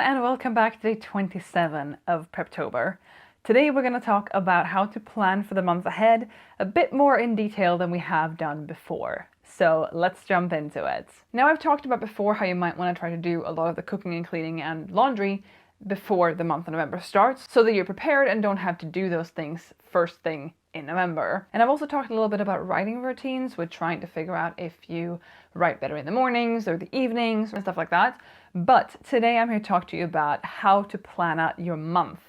and welcome back to day 27 of Preptober. Today we're going to talk about how to plan for the month ahead a bit more in detail than we have done before. So let's jump into it. Now, I've talked about before how you might want to try to do a lot of the cooking and cleaning and laundry before the month of November starts so that you're prepared and don't have to do those things first thing in November. And I've also talked a little bit about writing routines with trying to figure out if you write better in the mornings or the evenings and stuff like that. But today I'm here to talk to you about how to plan out your month,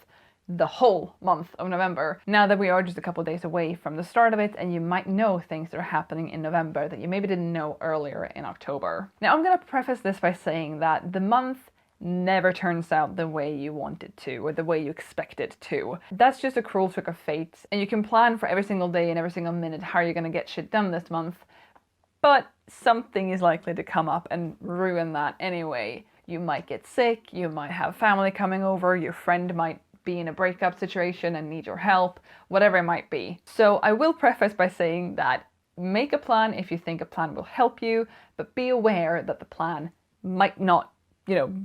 the whole month of November, now that we are just a couple days away from the start of it, and you might know things that are happening in November that you maybe didn't know earlier in October. Now, I'm going to preface this by saying that the month never turns out the way you want it to, or the way you expect it to. That's just a cruel trick of fate, and you can plan for every single day and every single minute how you're going to get shit done this month, but something is likely to come up and ruin that anyway. You might get sick, you might have family coming over, your friend might be in a breakup situation and need your help, whatever it might be. So I will preface by saying that make a plan if you think a plan will help you, but be aware that the plan might not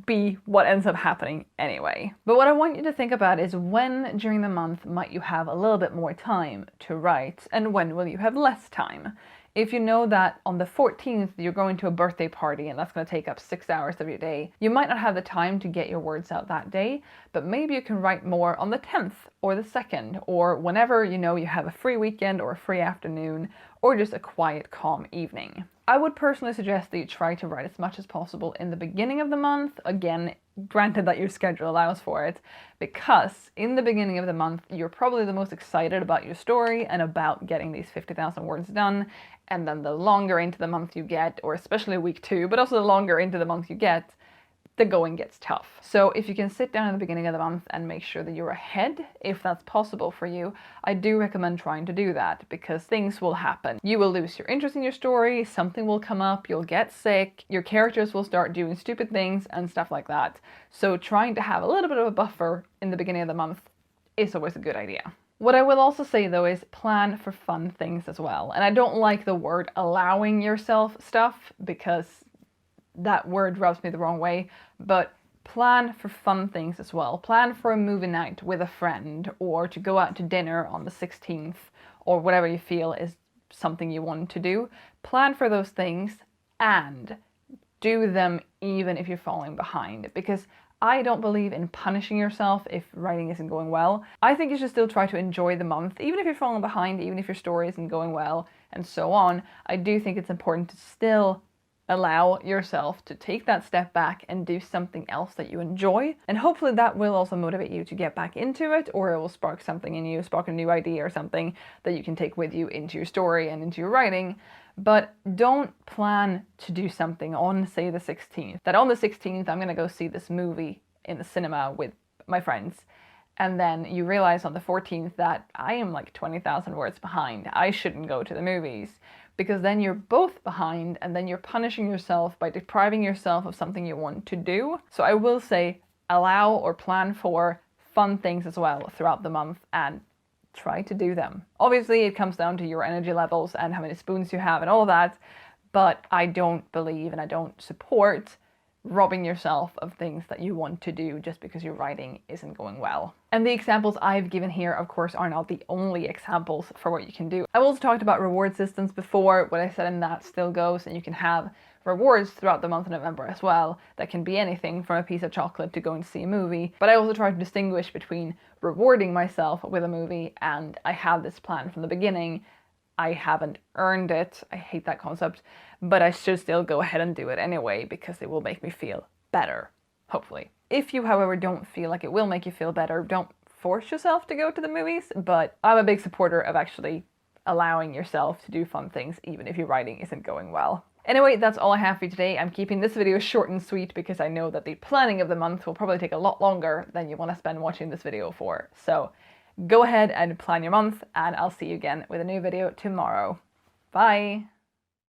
be what ends up happening anyway. But what I want you to think about is when during the month might you have a little bit more time to write, and when will you have less time? If you know that on the 14th you're going to a birthday party and that's going to take up 6 hours of your day, you might not have the time to get your words out that day, but maybe you can write more on the 10th or the 2nd, or whenever you know you have a free weekend or a free afternoon, or just a quiet, calm evening. I would personally suggest that you try to write as much as possible in the beginning of the month, again, granted that your schedule allows for it, because in the beginning of the month, you're probably the most excited about your story and about getting these 50,000 words done, and then the longer into the month you get, or especially week 2, but also the longer into the month you get, the going gets tough. So if you can sit down in the beginning of the month and make sure that you're ahead, if that's possible for you, I do recommend trying to do that, because things will happen. You will lose your interest in your story, something will come up, you'll get sick, your characters will start doing stupid things and stuff like that. So trying to have a little bit of a buffer in the beginning of the month is always a good idea. What I will also say though is plan for fun things as well. And I don't like the word allowing yourself stuff, because that word rubs me the wrong way, but plan for fun things as well. Plan for a movie night with a friend, or to go out to dinner on the 16th, or whatever you feel is something you want to do. Plan for those things and do them even if you're falling behind, because I don't believe in punishing yourself if writing isn't going well. I think you should still try to enjoy the month, even if you're falling behind, even if your story isn't going well, and so on. I do think it's important to still allow yourself to take that step back and do something else that you enjoy. And hopefully that will also motivate you to get back into it, or it will spark something in you, spark a new idea or something that you can take with you into your story and into your writing. But don't plan to do something on, say, the 16th. That on the 16th, I'm going to go see this movie in the cinema with my friends. And then you realize on the 14th that I am like 20,000 words behind. I shouldn't go to the movies. Because then you're both behind, and then you're punishing yourself by depriving yourself of something you want to do. So I will say allow or plan for fun things as well throughout the month, and try to do them. Obviously it comes down to your energy levels and how many spoons you have and all of that, but I don't believe and I don't support robbing yourself of things that you want to do just because your writing isn't going well. And the examples I've given here, of course, are not the only examples for what you can do. I've also talked about reward systems before. What I said in that still goes, and you can have rewards throughout the month of November as well. That can be anything from a piece of chocolate to going to see a movie. But I also try to distinguish between rewarding myself with a movie and I have this plan from the beginning. I haven't earned it. I hate that concept, but I should still go ahead and do it anyway, because it will make me feel better, hopefully. If you, however, don't feel like it will make you feel better, don't force yourself to go to the movies, but I'm a big supporter of actually allowing yourself to do fun things even if your writing isn't going well. Anyway, that's all I have for you today. I'm keeping this video short and sweet because I know that the planning of the month will probably take a lot longer than you want to spend watching this video for. So go ahead and plan your month, and I'll see you again with a new video tomorrow. Bye!